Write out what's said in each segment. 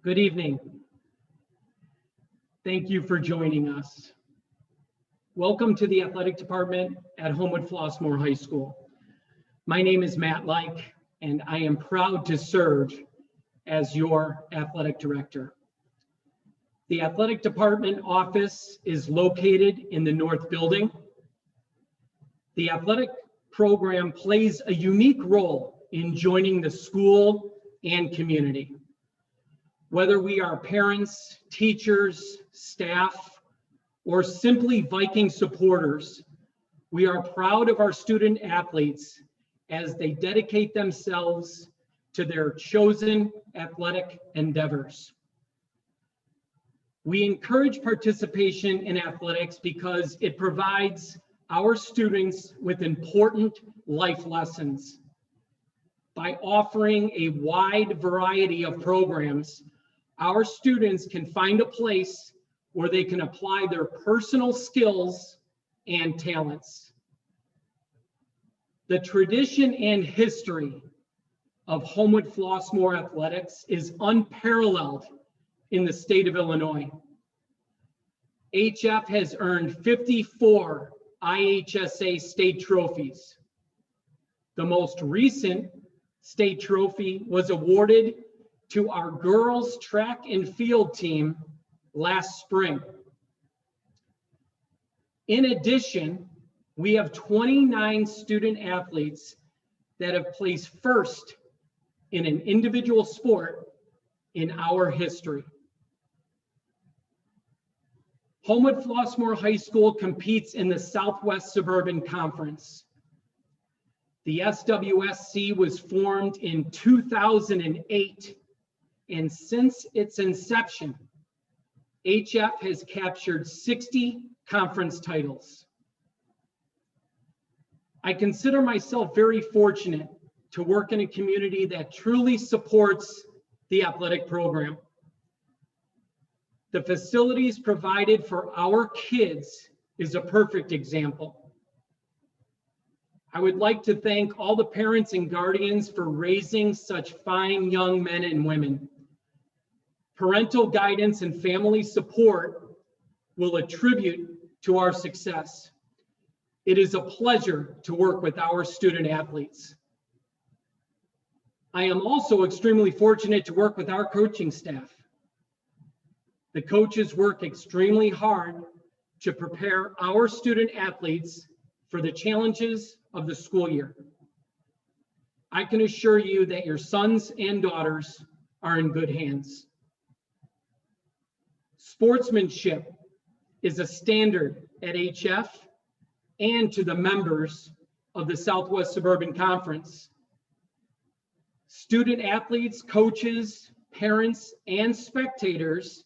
Good evening. Thank you for joining us. Welcome to the athletic department at Homewood Flossmoor High School. My name is Matt Like, and I am proud to serve as your athletic director. The athletic department office is located in the North Building. The athletic program plays a unique role in joining the school and community. Whether we are parents, teachers, staff, or simply Viking supporters, we are proud of our student athletes as they dedicate themselves to their chosen athletic endeavors. We encourage participation in athletics because it provides our students with important life lessons. By offering a wide variety of programs, our students can find a place where they can apply their personal skills and talents. The tradition and history of Homewood Flossmoor athletics is unparalleled in the state of Illinois. HF has earned 54 IHSA state trophies. The most recent state trophy was awarded to our girls track and field team last spring. In addition, we have 29 student athletes that have placed first in an individual sport in our history. Homewood Flossmoor High School competes in the Southwest Suburban Conference. The SWSC was formed in 2008, and since its inception, HF has captured 60 conference titles. I consider myself very fortunate to work in a community that truly supports the athletic program. The facilities provided for our kids is a perfect example. I would like to thank all the parents and guardians for raising such fine young men and women. Parental guidance and family support will attribute to our success. It is a pleasure to work with our student athletes. I am also extremely fortunate to work with our coaching staff. The coaches work extremely hard to prepare our student athletes for the challenges of the school year. I can assure you that your sons and daughters are in good hands. Sportsmanship is a standard at HF and to the members of the Southwest Suburban Conference. Student athletes, coaches, parents, and spectators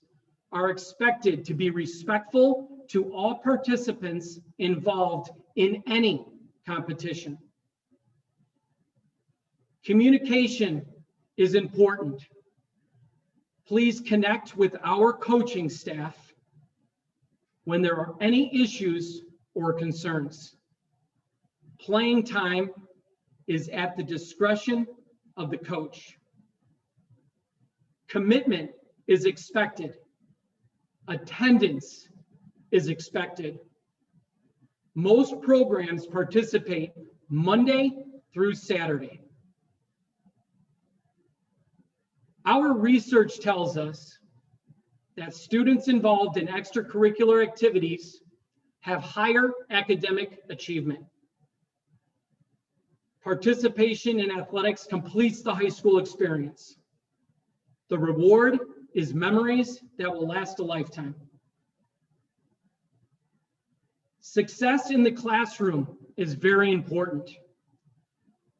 are expected to be respectful to all participants involved in any competition. Communication is important. Please connect with our coaching staff when there are any issues or concerns. Playing time is at the discretion of the coach. Commitment is expected. Attendance is expected. Most programs participate Monday through Saturday. Our research tells us that students involved in extracurricular activities have higher academic achievement. Participation in athletics completes the high school experience. The reward is memories that will last a lifetime. Success in the classroom is very important.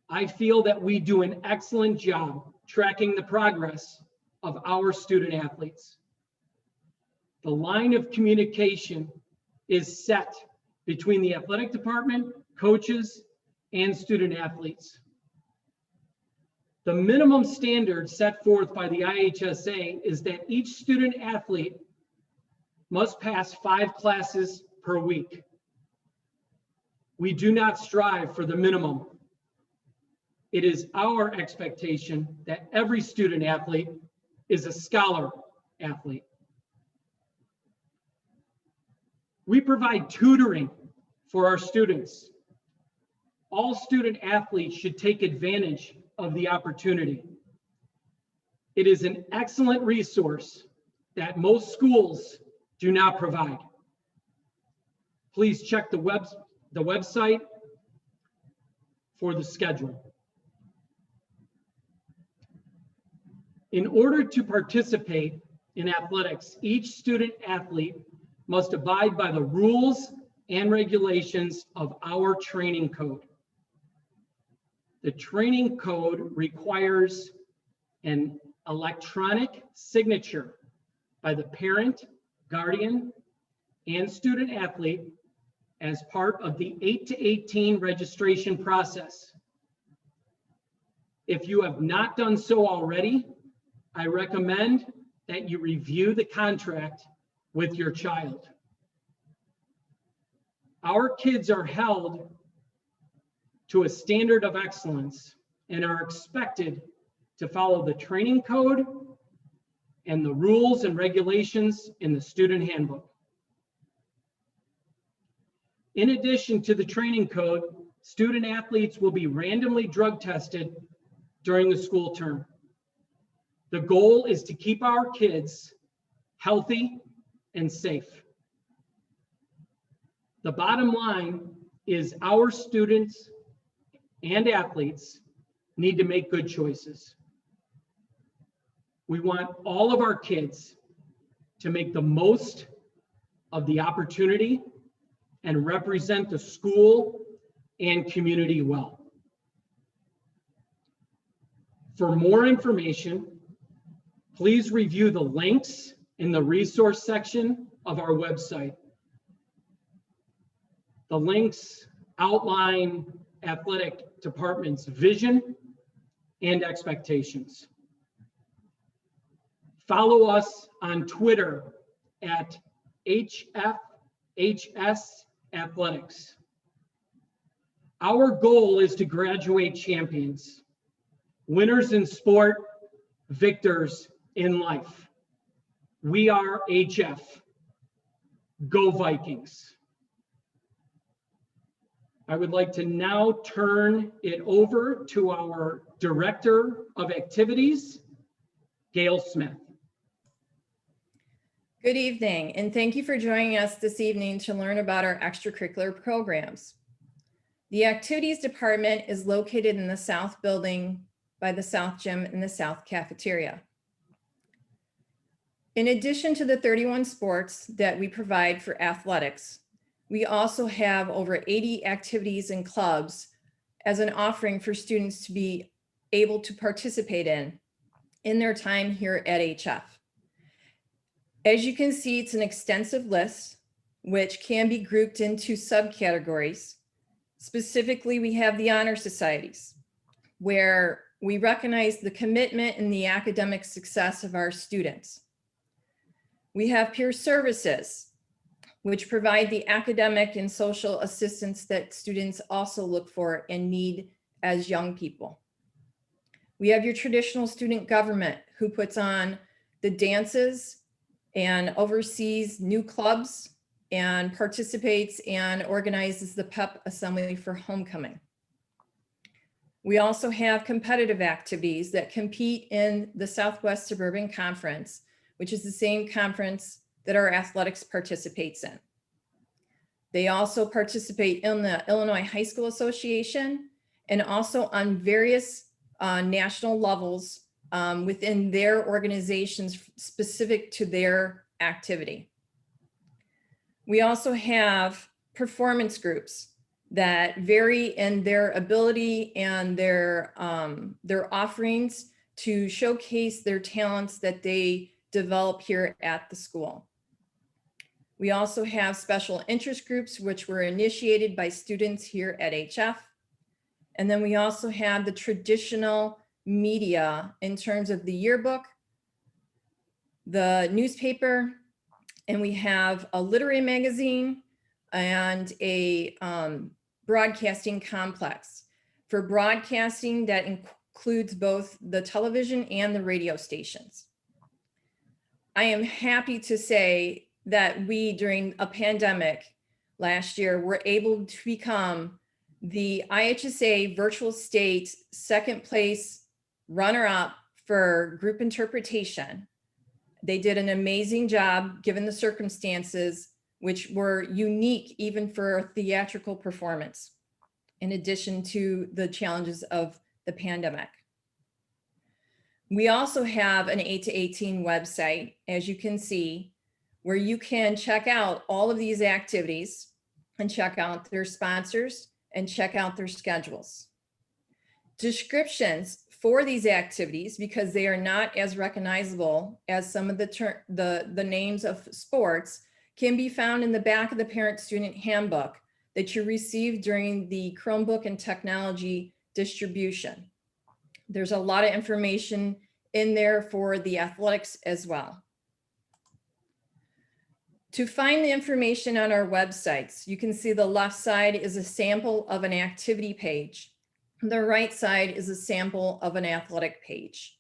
I feel that we do an excellent job tracking the progress of our student athletes. The line of communication is set between the athletic department, coaches, and student athletes. The minimum standard set forth by the IHSA is that each student athlete must pass 5 classes per week. We do not strive for the minimum. It is our expectation that every student athlete is a scholar athlete. We provide tutoring for our students. All student athletes should take advantage of the opportunity. It is an excellent resource that most schools do not provide. Please check the website for the schedule. In order to participate in athletics, each student athlete must abide by the rules and regulations of our training code. The training code requires an electronic signature by the parent, guardian, and student athlete as part of the 8 to 18 registration process. If you have not done so already, I recommend that you review the contract with your child. Our kids are held to a standard of excellence and are expected to follow the training code and the rules and regulations in the student handbook. In addition to the training code, student athletes will be randomly drug tested during the school term. The goal is to keep our kids healthy and safe. The bottom line is our students and athletes need to make good choices. We want all of our kids to make the most of the opportunity and represent the school and community well. For more information, please review the links in the resource section of our website. The links outline athletic department's vision and expectations. Follow us on Twitter at HFHS Athletics. Our goal is to graduate champions, winners in sport, victors in life. We are HF. Go Vikings. I would like to now turn it over to our Director of Activities, Gail Smith. Good evening, and thank you for joining us this evening to learn about our extracurricular programs. The Activities Department is located in the South Building by the South Gym and the South Cafeteria. In addition to the 31 sports that we provide for athletics, we also have over 80 activities and clubs as an offering for students to be able to participate in their time here at HF. As you can see, it's an extensive list, which can be grouped into subcategories. Specifically, we have the honor societies, where we recognize the commitment and the academic success of our students. We have peer services, which provide the academic and social assistance that students also look for and need as young people. We have your traditional student government, who puts on the dances and oversees new clubs and participates and organizes the pep assembly for homecoming. We also have competitive activities that compete in the Southwest Suburban Conference, which is the same conference that our athletics participates in. They also participate in the Illinois High School Association and also on various national levels within their organizations specific to their activity. We also have performance groups that vary in their ability and their offerings to showcase their talents that they develop here at the school. We also have special interest groups, which were initiated by students here at HF. And then we also have the traditional media in terms of the yearbook, the newspaper, and we have a literary magazine and a broadcasting complex. For broadcasting, that includes both the television and the radio stations. I am happy to say that we, during a pandemic last year, were able to become the IHSA virtual state second place runner-up for group interpretation. They did an amazing job given the circumstances, which were unique even for a theatrical performance, in addition to the challenges of the pandemic. We also have an 8 to 18 website, as you can see, where you can check out all of these activities and check out their sponsors and check out their schedules. Descriptions for these activities, because they are not as recognizable as some of the names of sports, can be found in the back of the parent-student handbook that you received during the Chromebook and technology distribution. There's a lot of information in there for the athletics as well. To find the information on our websites, you can see the left side is a sample of an activity page. The right side is a sample of an athletic page.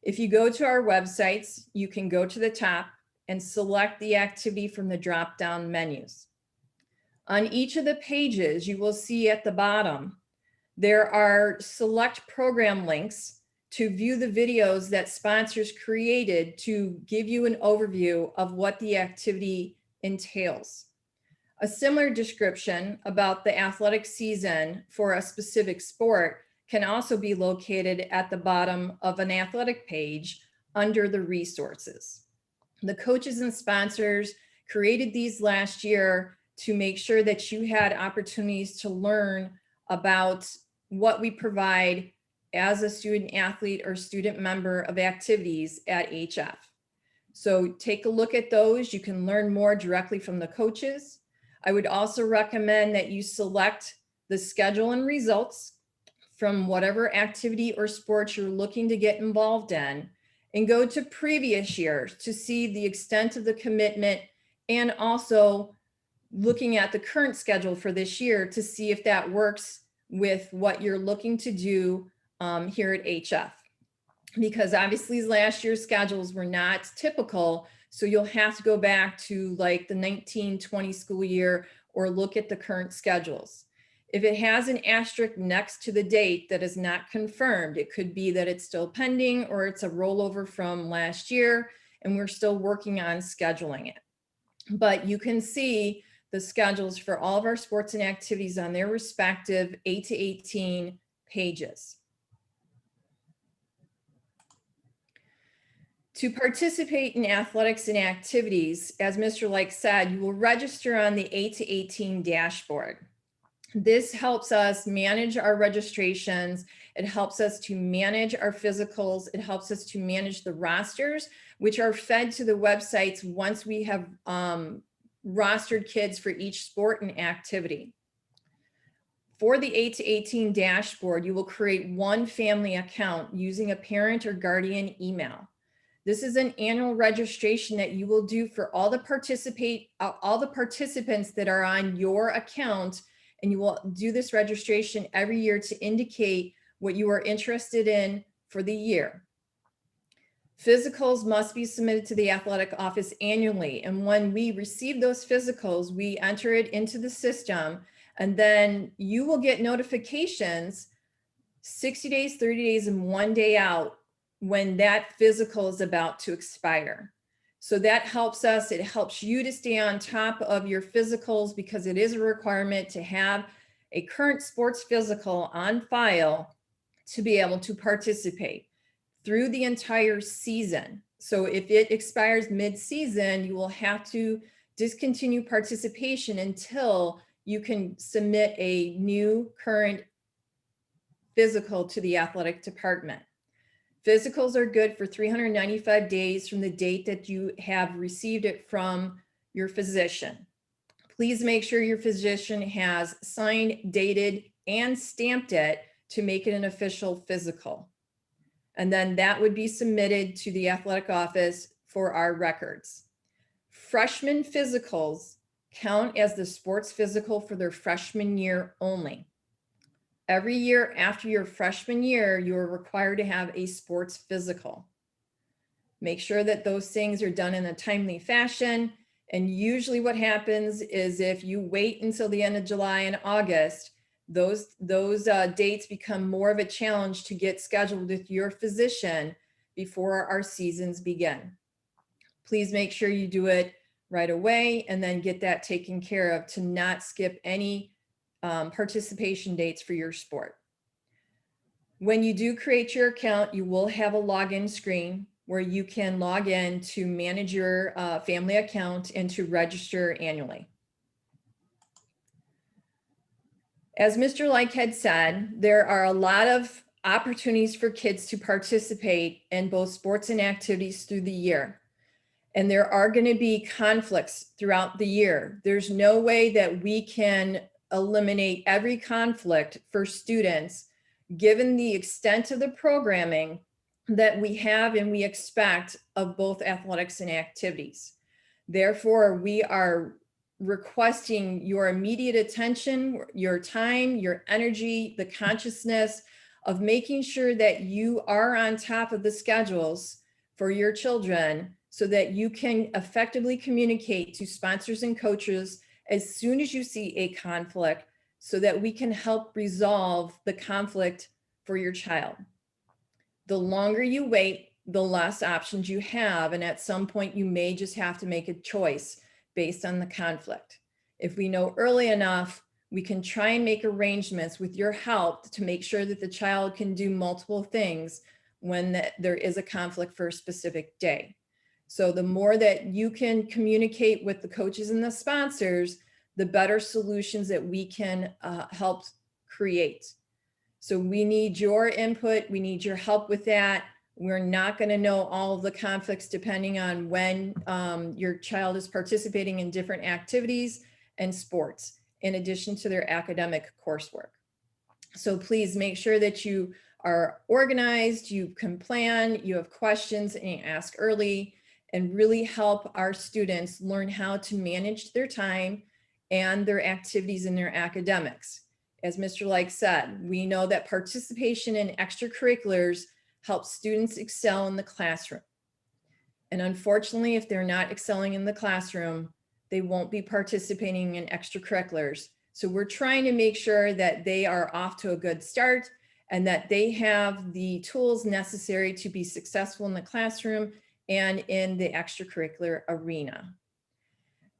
If you go to our websites, you can go to the top and select the activity from the drop-down menus. On each of the pages, you will see at the bottom, there are select program links to view the videos that sponsors created to give you an overview of what the activity entails. A similar description about the athletic season for a specific sport can also be located at the bottom of an athletic page under the resources. The coaches and sponsors created these last year to make sure that you had opportunities to learn about what we provide as a student athlete or student member of activities at HF. So take a look at those. You can learn more directly from the coaches. I would also recommend that you select the schedule and results from whatever activity or sport you're looking to get involved in, and go to previous years to see the extent of the commitment, and also looking at the current schedule for this year to see if that works with what you're looking to do here at HF. Because obviously last year's schedules were not typical, so you'll have to go back to like the 19-20 school year or look at the current schedules. If it has an asterisk next to the date that is not confirmed, it could be that it's still pending or it's a rollover from last year and we're still working on scheduling it. But you can see the schedules for all of our sports and activities on their respective 8 to 18 pages. To participate in athletics and activities, as Mr. Like said, you will register on the 8 to 18 dashboard. This helps us manage our registrations. It helps us to manage our physicals. It helps us to manage the rosters, which are fed to the websites once we have rostered kids for each sport and activity. For the 8 to 18 dashboard, you will create one family account using a parent or guardian email. This is an annual registration that you will do for all the participants that are on your account, and you will do this registration every year to indicate what you are interested in for the year. Physicals must be submitted to the athletic office annually, and when we receive those physicals, we enter it into the system, and then you will get notifications 60 days, 30 days, and 1 day out when that physical is about to expire. So that helps us. It helps you to stay on top of your physicals, because it is a requirement to have a current sports physical on file to be able to participate through the entire season. So if it expires mid-season, you will have to discontinue participation until you can submit a new current physical to the athletic department. Physicals are good for 395 days from the date that you have received it from your physician. Please make sure your physician has signed, dated, and stamped it to make it an official physical. And then that would be submitted to the athletic office for our records. Freshman physicals count as the sports physical for their freshman year only. Every year after your freshman year, you are required to have a sports physical. Make sure that those things are done in a timely fashion. And usually what happens is if you wait until the end of July and August, those dates become more of a challenge to get scheduled with your physician before our seasons begin. Please make sure you do it right away and then get that taken care of to not skip any participation dates for your sport. When you do create your account, you will have a login screen where you can log in to manage your family account and to register annually. As Mr. Like had said, there are a lot of opportunities for kids to participate in both sports and activities through the year. And there are going to be conflicts throughout the year. There's no way that we can eliminate every conflict for students, given the extent of the programming that we have and we expect of both athletics and activities. Therefore, we are requesting your immediate attention, your time, your energy, the consciousness of making sure that you are on top of the schedules for your children so that you can effectively communicate to sponsors and coaches as soon as you see a conflict so that we can help resolve the conflict for your child. The longer you wait, the less options you have. And at some point, you may just have to make a choice based on the conflict. If we know early enough, we can try and make arrangements with your help to make sure that the child can do multiple things when there is a conflict for a specific day. So the more that you can communicate with the coaches and the sponsors, the better solutions that we can help create. So we need your input. We need your help with that. We're not going to know all of the conflicts depending on when your child is participating in different activities and sports, in addition to their academic coursework. So please make sure that you are organized, you can plan, you have questions and you ask early, and really help our students learn how to manage their time and their activities and their academics. As Mr. Like said, we know that participation in extracurriculars helps students excel in the classroom. And unfortunately, if they're not excelling in the classroom, they won't be participating in extracurriculars. So we're trying to make sure that they are off to a good start and that they have the tools necessary to be successful in the classroom and in the extracurricular arena.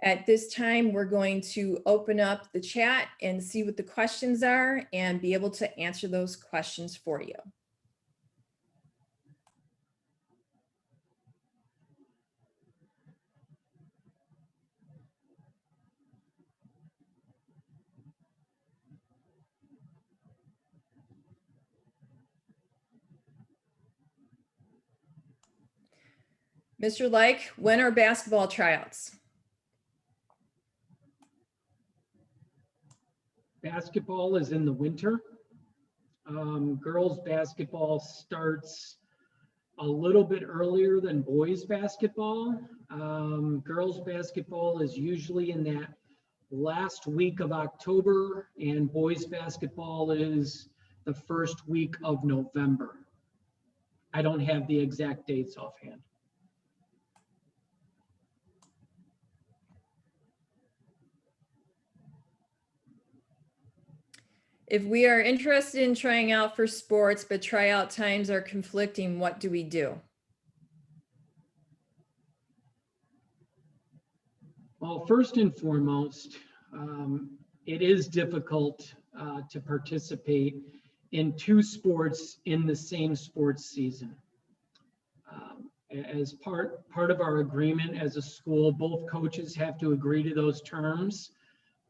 At this time, we're going to open up the chat and see what the questions are and be able to answer those questions for you. Mr. Like, when are basketball tryouts? Basketball is in the winter. Girls basketball starts a little bit earlier than boys basketball. Girls basketball is usually in that last week of October, and boys basketball is the first week of November. I don't have the exact dates offhand. If we are interested in trying out for sports, but tryout times are conflicting, what do we do? Well, first and foremost, it is difficult to participate in two sports in the same sports season. As part of our agreement as a school, both coaches have to agree to those terms,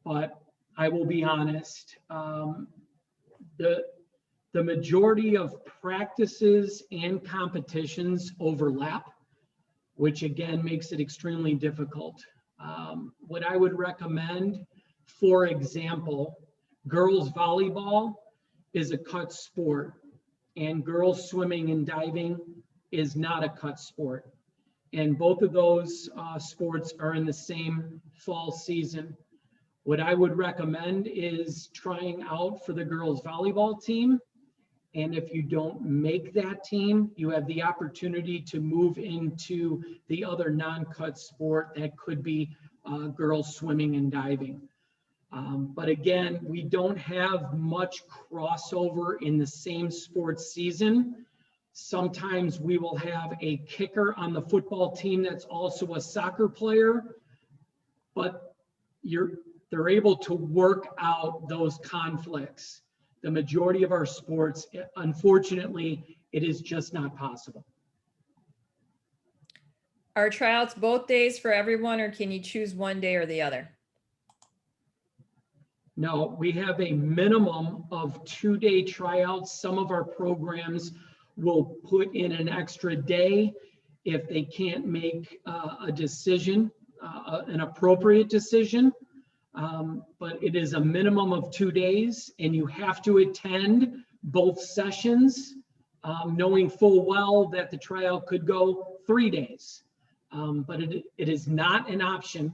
but I will be honest, the majority of practices and competitions overlap, which again makes it extremely difficult. What I would recommend, for example, girls volleyball is a cut sport, and girls swimming and diving is not a cut sport. And both of those sports are in the same fall season. What I would recommend is trying out for the girls volleyball team And if you don't make that team, you have the opportunity to move into the other non-cut sport that could be girls swimming and diving. But again, we don't have much crossover in the same sports season. Sometimes we will have a kicker on the football team that's also a soccer player, but they're able to work out those conflicts. The majority of our sports, unfortunately, it is just not possible. Are tryouts both days for everyone, or can you choose one day or the other? No, we have a minimum of 2-day tryouts. Some of our programs will put in an extra day if they can't make a decision, an appropriate decision. But it is a minimum of 2 days, and you have to attend both sessions, knowing full well that the tryout could go 3 days. But it is not an option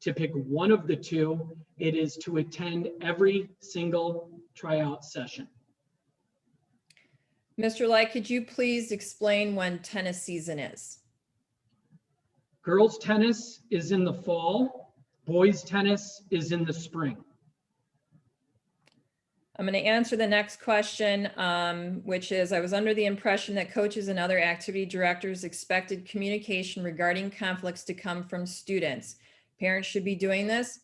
to pick one of the two. It is to attend every single tryout session. Mr. Light, could you please explain when tennis season is? Girls tennis is in the fall. Boys tennis is in the spring. I'm going to answer the next question, which is, I was under the impression that coaches and other activity directors expected communication regarding conflicts to come from students. Parents should be doing this.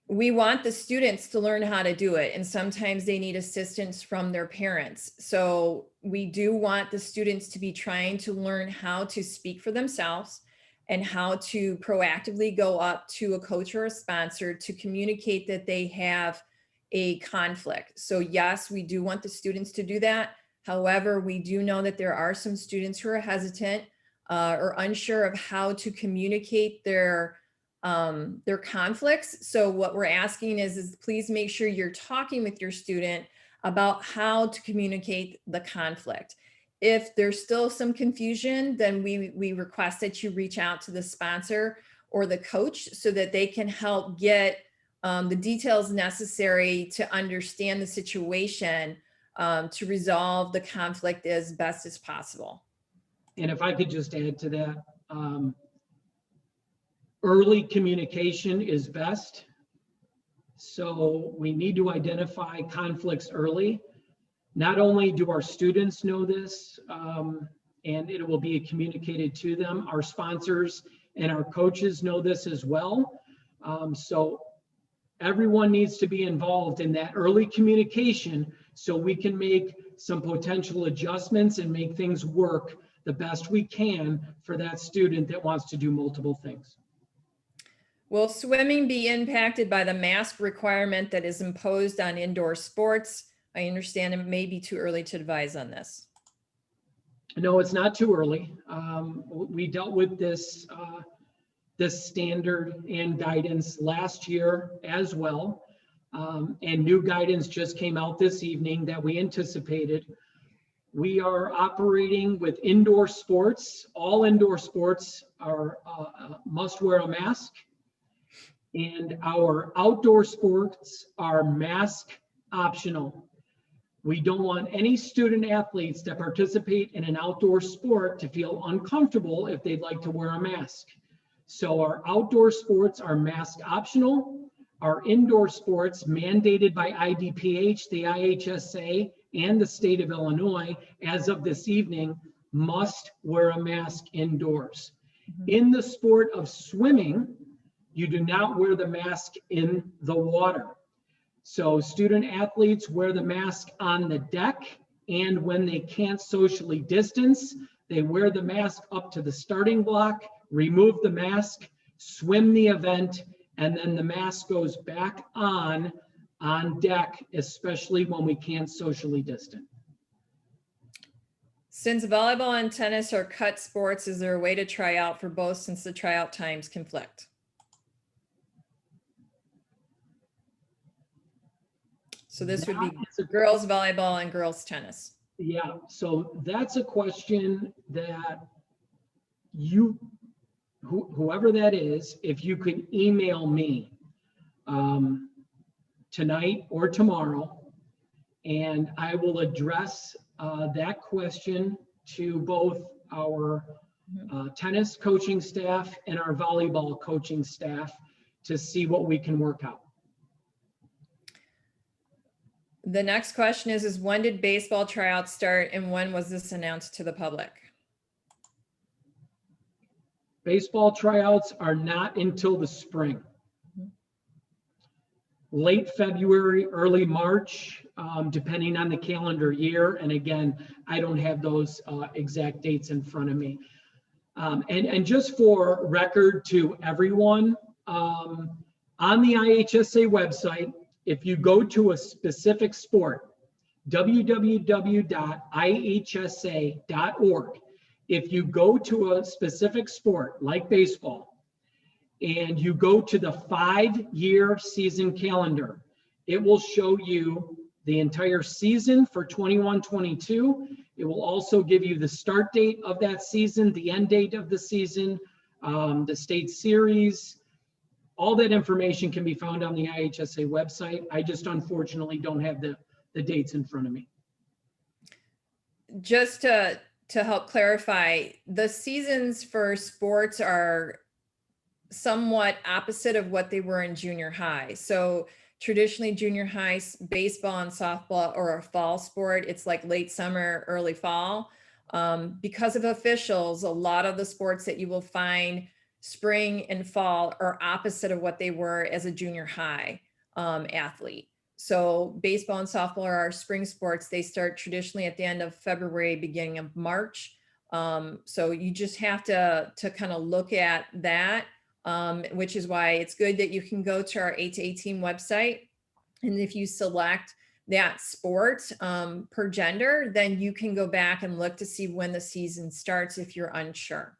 We want the students to learn how to do it, and sometimes they need assistance from their parents. So we do want the students to be trying to learn how to speak for themselves and how to proactively go up to a coach or a sponsor to communicate that they have a conflict. So yes, we do want the students to do that. However, we do know that there are some students who are hesitant or unsure of how to communicate their conflicts. So what we're asking is please make sure you're talking with your student about how to communicate the conflict. If there's still some confusion, then we request that you reach out to the sponsor or the coach so that they can help get the details necessary to understand the situation to resolve the conflict as best as possible. And if I could just add to that, early communication is best. So we need to identify conflicts early. Not only do our students know this, and it will be communicated to them, our sponsors and our coaches know this as well. So everyone needs to be involved in that early communication so we can make some potential adjustments and make things work the best we can for that student that wants to do multiple things. Will swimming be impacted by the mask requirement that is imposed on indoor sports? I understand it may be too early to advise on this. No, it's not too early. We dealt with this standard and guidance last year as well. And new guidance just came out this evening that we anticipated. We are operating with indoor sports. All indoor sports are must wear a mask. And our outdoor sports are mask optional. We don't want any student athletes that participate in an outdoor sport to feel uncomfortable if they'd like to wear a mask. So our outdoor sports are mask optional. Our indoor sports, mandated by IDPH, the IHSA, and the state of Illinois, as of this evening, must wear a mask indoors. In the sport of swimming, you do not wear the mask in the water. So student athletes wear the mask on the deck, and when they can't socially distance, they wear the mask up to the starting block, remove the mask, swim the event, and then the mask goes back on deck, especially when we can't socially distance. Since volleyball and tennis are cut sports, is there a way to try out for both since the tryout times conflict? So this would be girls volleyball and girls tennis. Yeah, so that's a question that whoever that is, if you could email me tonight or tomorrow, And I will address that question to both our tennis coaching staff and our volleyball coaching staff to see what we can work out. The next question is when did baseball tryouts start and when was this announced to the public? Baseball tryouts are not until the spring. Late February, early March, depending on the calendar year. And again, I don't have those exact dates in front of me. And just for record to everyone, on the IHSA website, if you go to a specific sport, www.ihsa.org, if you go to a specific sport like baseball, and you go to the 5-year season calendar, it will show you the entire season for 21-22. It will also give you the start date of that season, the end date of the season, the state series. All that information can be found on the IHSA website. I just unfortunately don't have the dates in front of me. Just to help clarify, the seasons for sports are somewhat opposite of what they were in junior high. So traditionally junior high baseball and softball or a fall sport, it's like late summer, early fall. Because of officials, a lot of the sports that you will find spring and fall are opposite of what they were as a junior high athlete. So baseball and softball are our spring sports. They start traditionally at the end of February, beginning of March. So you just have to kind of look at that. Which is why it's good that you can go to our 8-to-18 website. And if you select that sport per gender, then you can go back and look to see when the season starts if you're unsure.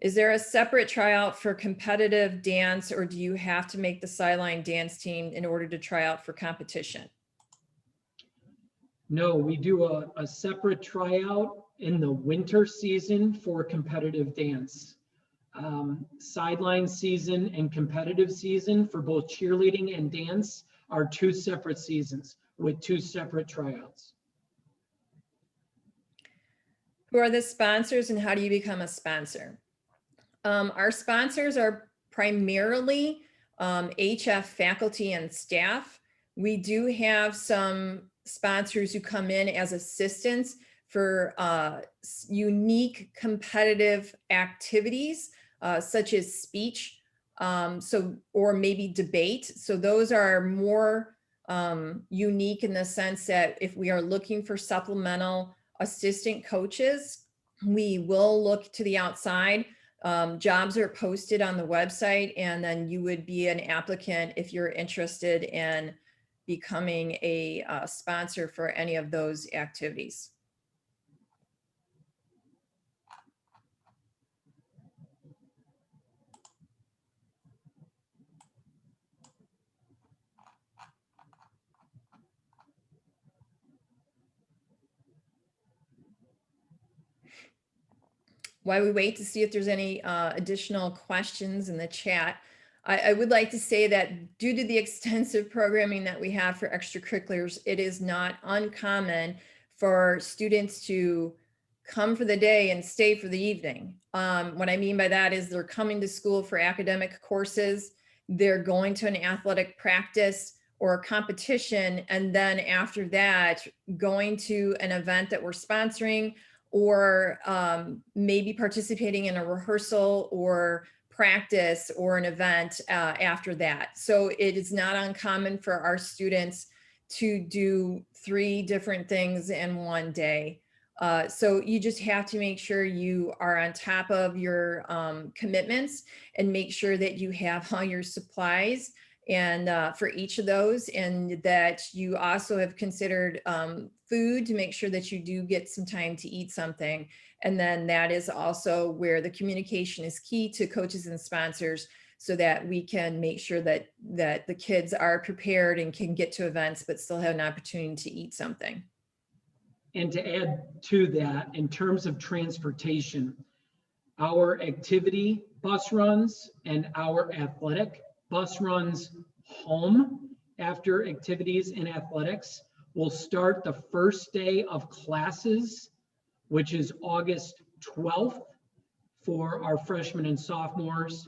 Is there a separate tryout for competitive dance, or do you have to make the sideline dance team in order to try out for competition? No, we do a separate tryout in the winter season for competitive dance. Sideline season and competitive season for both cheerleading and dance are 2 separate seasons with 2 separate tryouts. Who are the sponsors and how do you become a sponsor? Our sponsors are primarily HF faculty and staff. We do have some sponsors who come in as assistants for unique competitive activities, such as speech, or maybe debate. So those are more unique in the sense that if we are looking for supplemental assistant coaches, we will look to the outside. Jobs are posted on the website, and then you would be an applicant if you're interested in becoming a sponsor for any of those activities. While we wait to see if there's any additional questions in the chat, I would like to say that due to the extensive programming that we have for extracurriculars, it is not uncommon for students to come for the day and stay for the evening. What I mean by that is they're coming to school for academic courses, they're going to an athletic practice or a competition, and then after that, going to an event that we're sponsoring, or maybe participating in a rehearsal or practice or an event after that. So it is not uncommon for our students to do 3 different things in one day. So you just have to make sure you are on top of your commitments and make sure that you have all your supplies and for each of those, and that you also have considered food to make sure that you do get some time to eat something. And then that is also where the communication is key to coaches and sponsors, so that we can make sure that the kids are prepared and can get to events but still have an opportunity to eat something. And to add to that, in terms of transportation, our activity bus runs and our athletic bus runs home after activities and athletics. We'll start the first day of classes, which is August 12th for our freshmen and sophomores.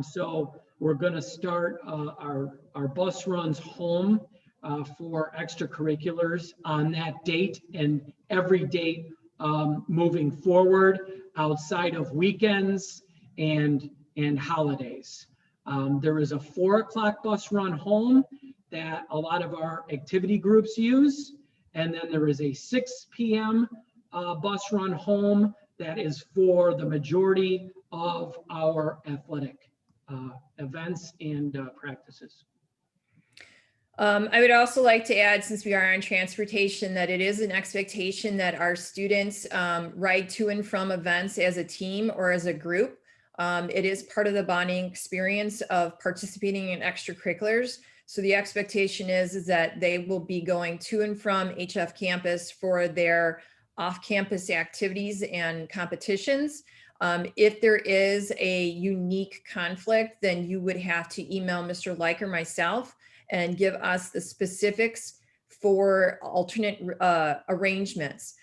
So we're going to start our bus runs home for extracurriculars on that date and every date moving forward outside of weekends and holidays. There is a 4 o'clock bus run home that a lot of our activity groups use. And then there is a 6 p.m. Bus run home that is for the majority of our athletic events and practices. I would also like to add, since we are on transportation, that it is an expectation that our students ride to and from events as a team or as a group. It is part of the bonding experience of participating in extracurriculars. So the expectation is that they will be going to and from HF campus for their off-campus activities and competitions. If there is a unique conflict, then you would have to email Mr. Like or myself and give us the specifics for alternate arrangements.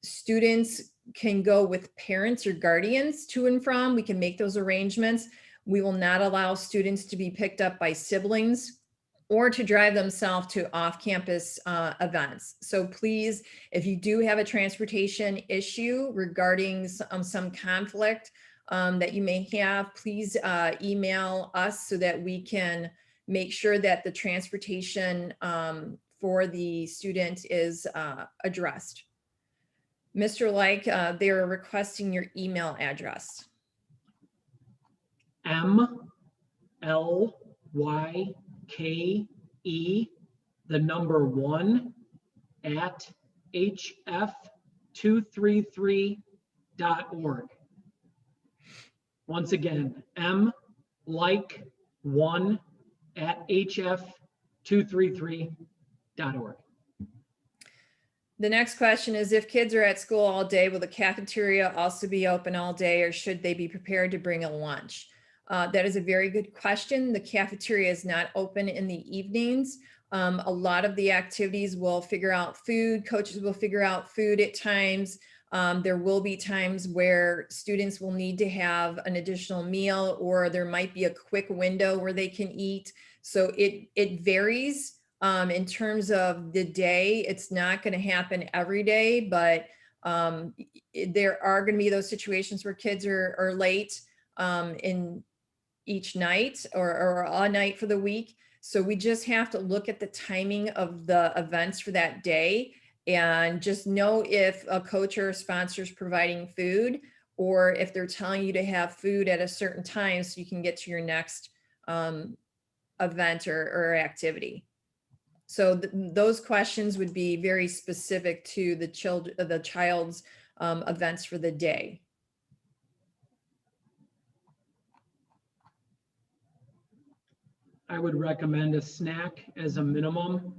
Students can go with parents or guardians to and from. We can make those arrangements. We will not allow students to be picked up by siblings or to drive themselves to off-campus events. So please, if you do have a transportation issue regarding some conflict that you may have, please email us so that we can make sure that the transportation for the student is addressed. Mr. Like, they are requesting your email address. MLYKE, the number 1 at hf233.org. Once again, like1 at hf233.org. The next question is, if kids are at school all day, will the cafeteria also be open all day, or should they be prepared to bring a lunch? That is a very good question. The cafeteria is not open in the evenings. A lot of the activities will figure out food. Coaches will figure out food at times. There will be times where students will need to have an additional meal, or there might be a quick window where they can eat. So it varies in terms of the day. It's not going to happen every day, but there are going to be those situations where kids are late in each night or a night for the week. So we just have to look at the timing of the events for that day and just know if a coach or a sponsor is providing food, or if they're telling you to have food at a certain time so you can get to your next event or activity. So those questions would be very specific to the child's events for the day. I would recommend a snack as a minimum,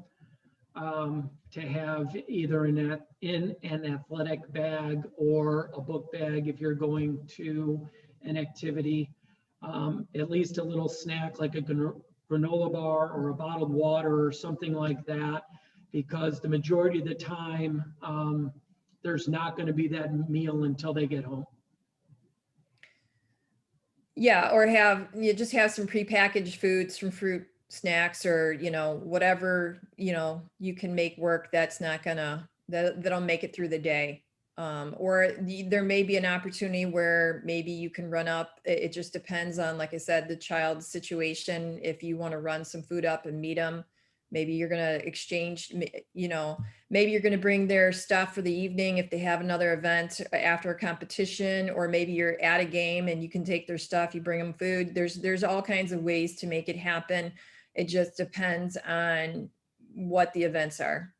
to have either in an athletic bag or a book bag if you're going to an activity. At least a little snack like a granola bar or a bottled water or something like that, because the majority of the time there's not going to be that meal until they get home. Yeah, or just have some prepackaged foods, some fruit snacks, or whatever you can make work. That's not gonna that'll make it through the day. Or there may be an opportunity where maybe you can run up. It just depends on, like I said, the child's situation. If you want to run some food up and meet them, maybe you're going to exchange, maybe you're going to bring their stuff for the evening if they have another event after a competition, or maybe you're at a game and you can take their stuff, you bring them food. There's all kinds of ways to make it happen. It just depends on what the events are.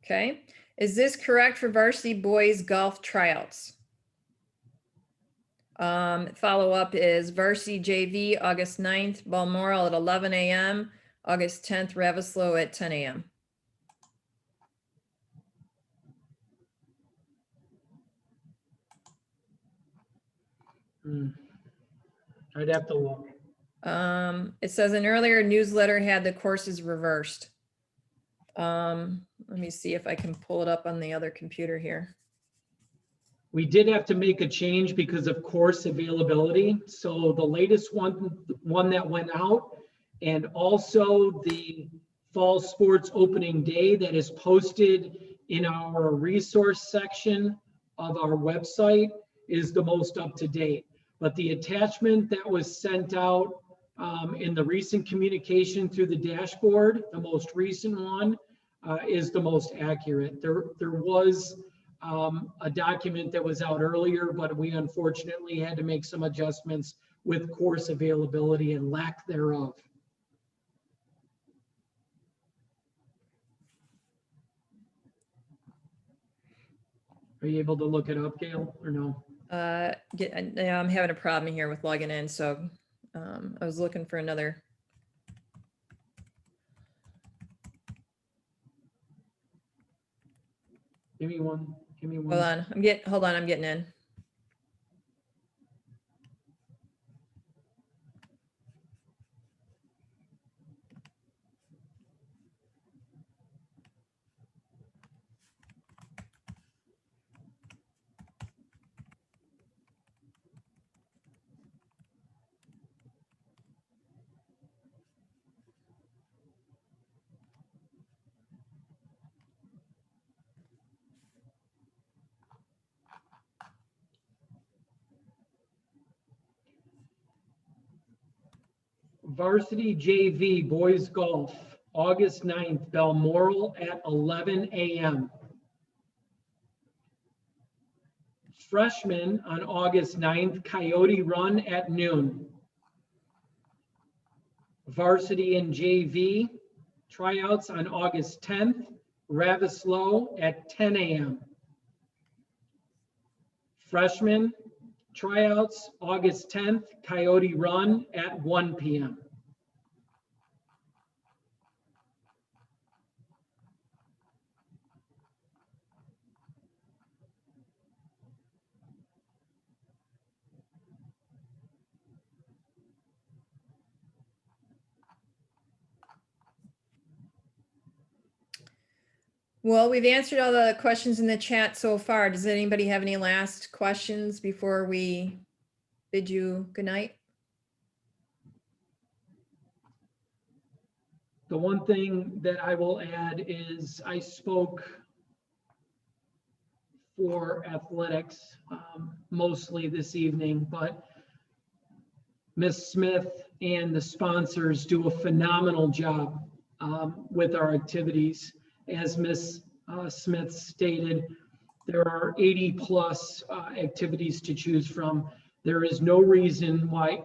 Okay, is this correct for varsity boys golf tryouts? Follow-up is varsity JV, August 9th, Balmoral at 11 a.m., August 10th, Ravislow at 10 a.m. I'd have to look. It says an earlier newsletter had the courses reversed. Let me see if I can pull it up on the other computer here. We did have to make a change because of course availability. So the latest one that went out, and also the fall sports opening day that is posted in our resource section of our website, is the most up to date. But the attachment that was sent out in the recent communication through the dashboard, the most recent one, is the most accurate. There was a document that was out earlier, but we unfortunately had to make some adjustments with course availability and lack thereof. Are you able to look it up, Gail, or no? Yeah, I'm having a problem here with logging in, so I was looking for another. Give me one. Hold on, I'm getting in. Varsity JV boys golf, August 9th, Balmoral at 11 a.m. Freshmen on August 9th, Coyote Run at noon. Varsity and JV tryouts on August 10th, Ravislow at 10 a.m. Freshmen tryouts August 10th, Coyote Run at 1 p.m. Well, we've answered all the questions in the chat so far. Does anybody have any last questions before we bid you good night? The one thing that I will add is I spoke for athletics mostly this evening, but Ms. Smith and the sponsors do a phenomenal job with our activities. As Ms. Smith stated, there are 80 plus activities to choose from. There is no reason why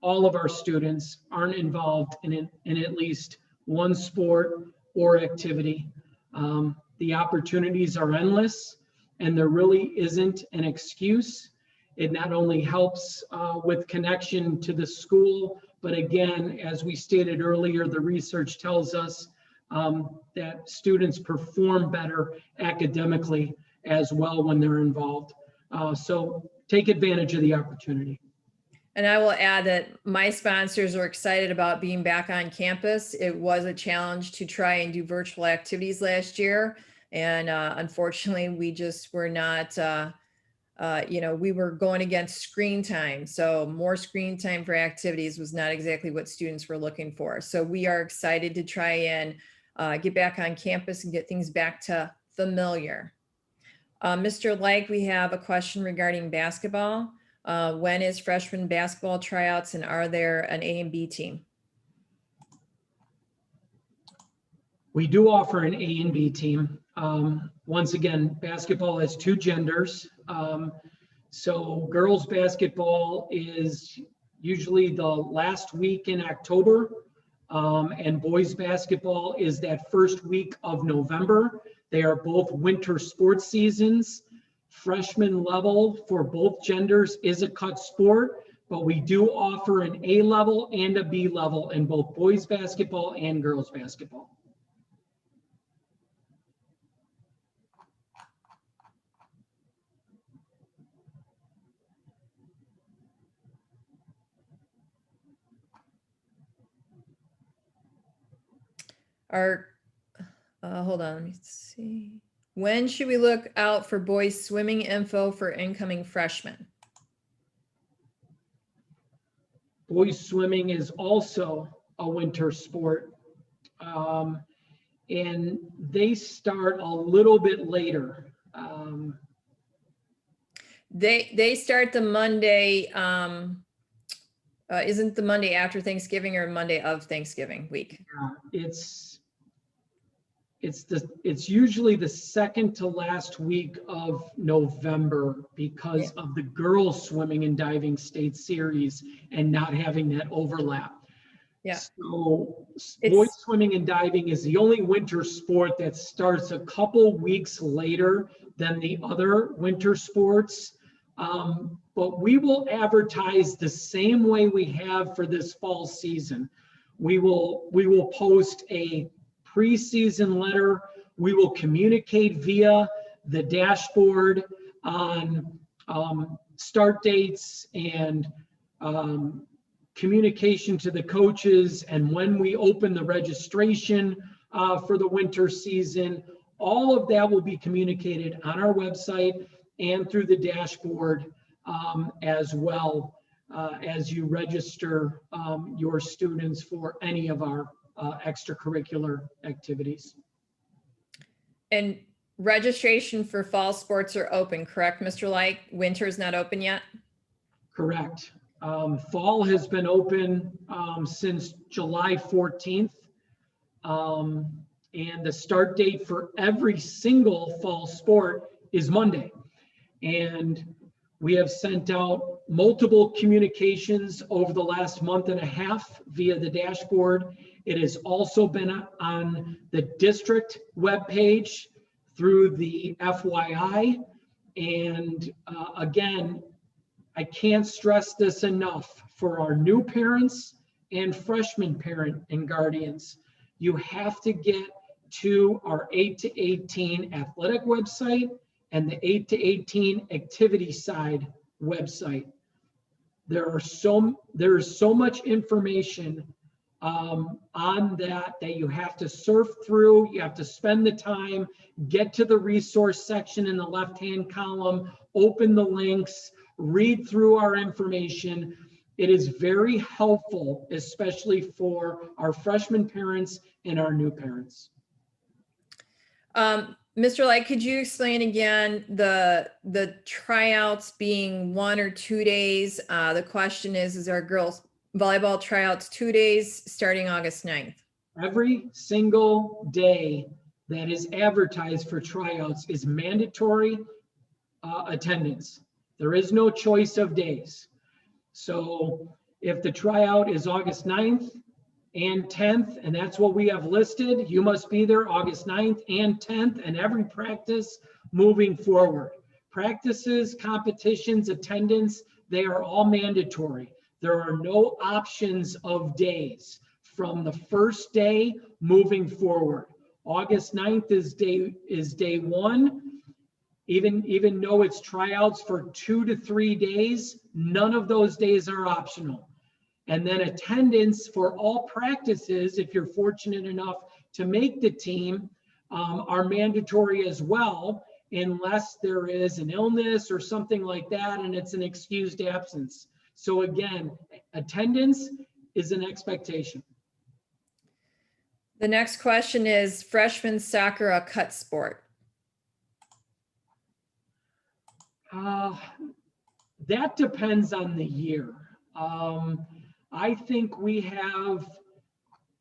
all of our students aren't involved in at least one sport or activity. The opportunities are endless, and there really isn't an excuse. It not only helps with connection to the school, but again, as we stated earlier, the research tells us that students perform better academically as well when they're involved. So take advantage of the opportunity. And I will add that my sponsors are excited about being back on campus. It was a challenge to try and do virtual activities last year. And unfortunately, we just were not, we were going against screen time. So more screen time for activities was not exactly what students were looking for. So we are excited to try and get back on campus and get things back to familiar. Mr. Like, we have a question regarding basketball. When is freshman basketball tryouts, and are there an A and B team? We do offer an A and B team. Once again, basketball has two genders. So girls basketball is usually the last week in October, and boys basketball is that first week of November. They are both winter sports seasons. Freshman level for both genders is a cut sport, but we do offer an A level and a B level in both boys basketball and girls basketball. Hold on, let me see. When should we look out for boys swimming info for incoming freshmen? Boys swimming is also a winter sport. And they start a little bit later. They start the Monday, isn't the Monday after Thanksgiving or Monday of Thanksgiving week? It's usually the second to last week of November because of the girls swimming and diving state series and not having that overlap. Yeah. So boys swimming and diving is the only winter sport that starts a couple weeks later than the other winter sports. But we will advertise the same way we have for this fall season. We will post a preseason letter. We will communicate via the dashboard on start dates and communication to the coaches, and when we open the registration for the winter season. All of that will be communicated on our website and through the dashboard as well as you register your students for any of our extracurricular activities. And registration for fall sports are open, correct, Mr. Light? Winter is not open yet? Correct. Fall has been open since July 14th. And the start date for every single fall sport is Monday. And we have sent out multiple communications over the last month and a half via the dashboard. It has also been on the district webpage through the FYI. And again, I can't stress this enough for our new parents and freshman parent and guardians. You have to get to our 8 to 18 athletic website and the 8 to 18 activity side website. There's so much information on that you have to surf through. You have to spend the time, get to the resource section in the left-hand column, open the links, read through our information. It is very helpful, especially for our freshman parents and our new parents. Mr. Light, could you explain again the tryouts being 1 or 2 days? The question is our girls volleyball tryouts 2 days starting August 9th? Every single day that is advertised for tryouts is mandatory attendance. There is no choice of days. So if the tryout is August 9th and 10th, and that's what we have listed, you must be there August 9th and 10th, and every practice moving forward. Practices, competitions, attendance, they are all mandatory. There are no options of days from the first day moving forward. August 9th is day one. Even though it's tryouts for 2 to 3 days, none of those days are optional. And then attendance for all practices, if you're fortunate enough to make the team, are mandatory as well, unless there is an illness or something like that and it's an excused absence. So again, attendance is an expectation. The next question is freshman soccer a cut sport? That depends on the year. I think we have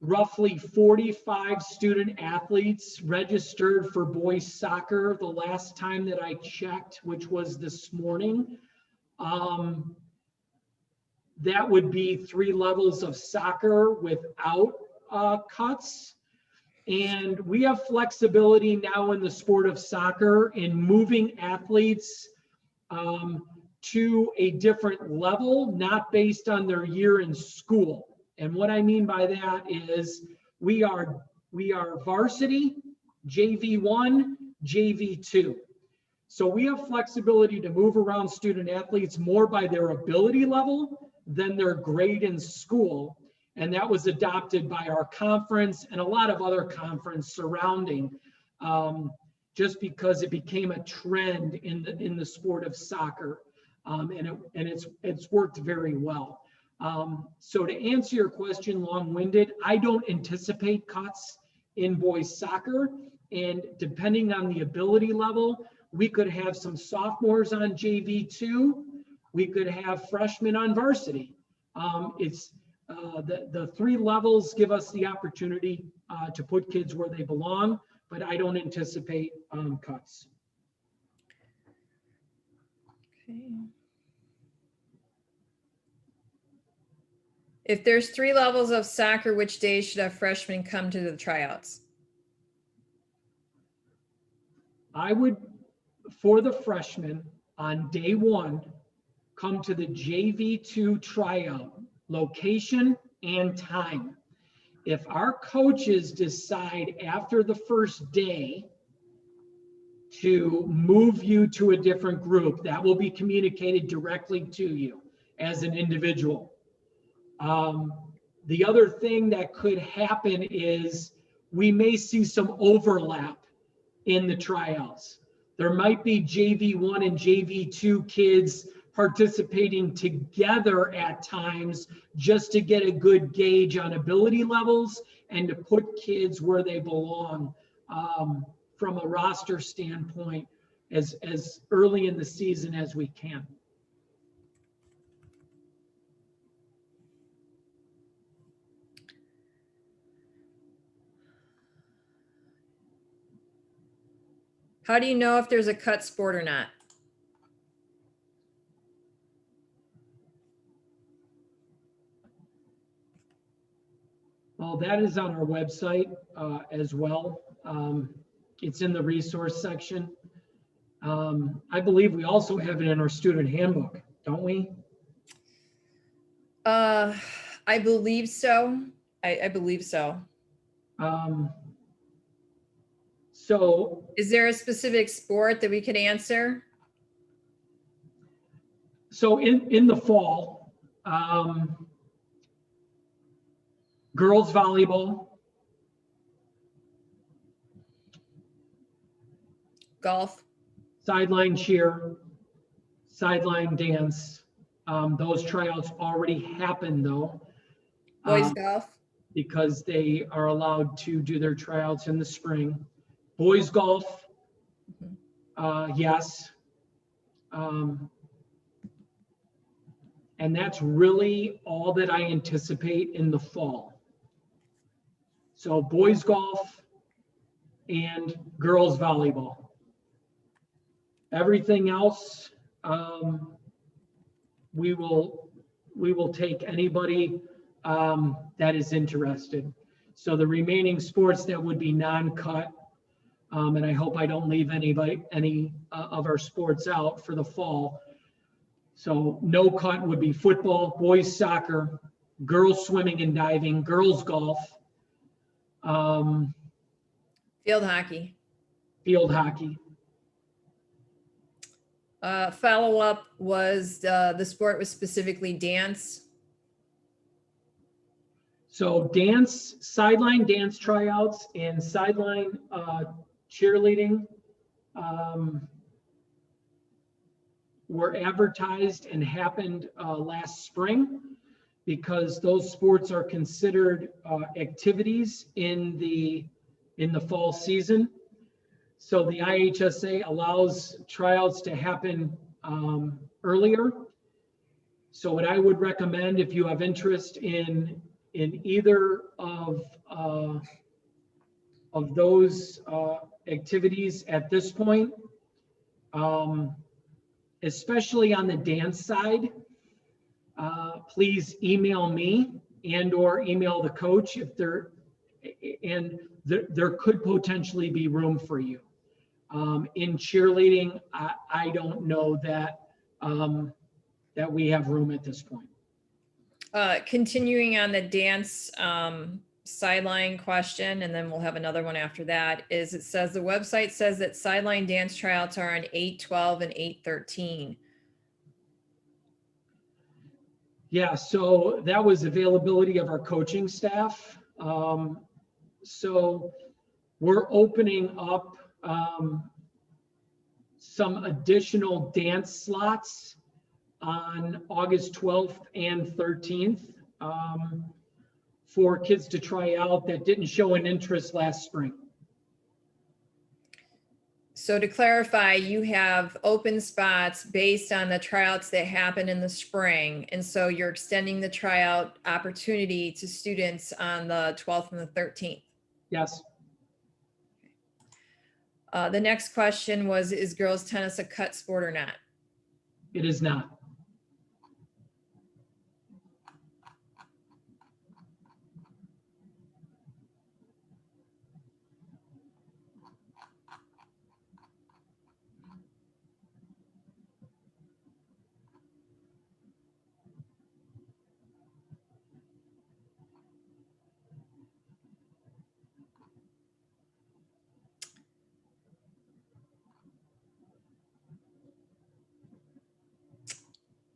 roughly 45 student athletes registered for boys soccer the last time that I checked, which was this morning. That would be 3 levels of soccer without cuts. And we have flexibility now in the sport of soccer in moving athletes to a different level, not based on their year in school. And what I mean by that is we are varsity, JV1, JV2. So we have flexibility to move around student athletes more by their ability level than their grade in school. And that was adopted by our conference and a lot of other conference surrounding, just because it became a trend in the sport of soccer. And it's worked very well. So to answer your question, long-winded, I don't anticipate cuts in boys soccer. And depending on the ability level, we could have some sophomores on JV2. We could have freshmen on varsity. The three levels give us the opportunity to put kids where they belong, but I don't anticipate cuts. Okay. If there's 3 levels of soccer, which days should a freshman come to the tryouts? I would, for the freshmen, on day 1, come to the JV2 tryout, location and time. If our coaches decide after the first day to move you to a different group, that will be communicated directly to you as an individual. The other thing that could happen is we may see some overlap in the tryouts. There might be JV1 and JV2 kids participating together at times just to get a good gauge on ability levels and to put kids where they belong from a roster standpoint as early in the season as we can. How do you know if there's a cut sport or not? Well, that is on our website as well. It's in the resource section. I believe we also have it in our student handbook, don't we? I believe so. I believe so. So is there a specific sport that we could answer? So in the fall, girls volleyball, golf, sideline cheer, sideline dance. Those tryouts already happened though. Boys golf? Because they are allowed to do their tryouts in the spring. Boys golf, yes. And that's really all that I anticipate in the fall. So boys golf and girls volleyball. Everything else, we will take anybody that is interested. So the remaining sports that would be non-cut, and I hope I don't leave any of our sports out for the fall. So no cut would be football, boys soccer, girls swimming and diving, girls golf, field hockey. Field hockey. Follow-up was the sport was specifically dance. So dance, sideline dance tryouts and sideline cheerleading were advertised and happened last spring because those sports are considered activities in the fall season. So the IHSA allows tryouts to happen earlier. So what I would recommend if you have interest in either of those activities at this point, especially on the dance side, please email me and or email the coach if they're, and there could potentially be room for you. In cheerleading, I don't know that that we have room at this point. Continuing on the dance sideline question, and then we'll have another one after that, is it says the website says that sideline dance tryouts are on 8/12 and 8/13. Yeah, so that was availability of our coaching staff. So we're opening up some additional dance slots on August 12th and 13th for kids to try out that didn't show an interest last spring. So to clarify, you have open spots based on the tryouts that happen in the spring. And so you're extending the tryout opportunity to students on the 12th and the 13th. Yes. The next question was, is girls tennis a cut sport or not? It is not.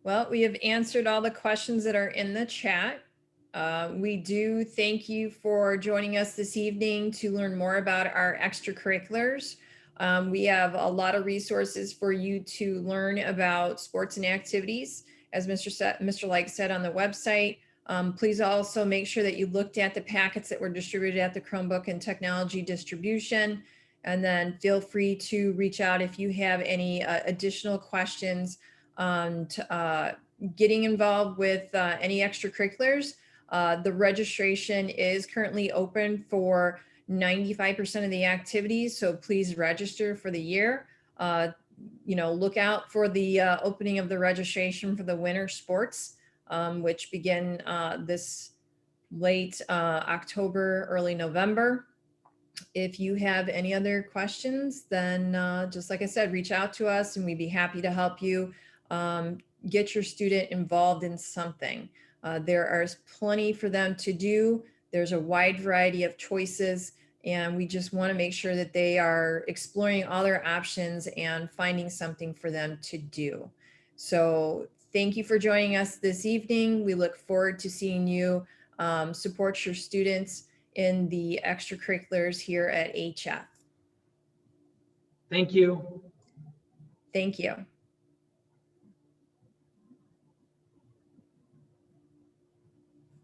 Well, we have answered all the questions that are in the chat. We do thank you for joining us this evening to learn more about our extracurriculars. We have a lot of resources for you to learn about sports and activities, as Mr. Like said on the website. Please also make sure that you looked at the packets that were distributed at the Chromebook and technology distribution. And then feel free to reach out if you have any additional questions on getting involved with any extracurriculars. The registration is currently open for 95% of the activities, so please register for the year. Look out for the opening of the registration for the winter sports, which begin this late October, early November. If you have any other questions, then just like I said, reach out to us and we'd be happy to help you get your student involved in something. There is plenty for them to do. There's a wide variety of choices, and we just want to make sure that they are exploring all their options and finding something for them to do. So thank you for joining us this evening. We look forward to seeing you support your students in the extracurriculars here at HF. Thank you. Thank you.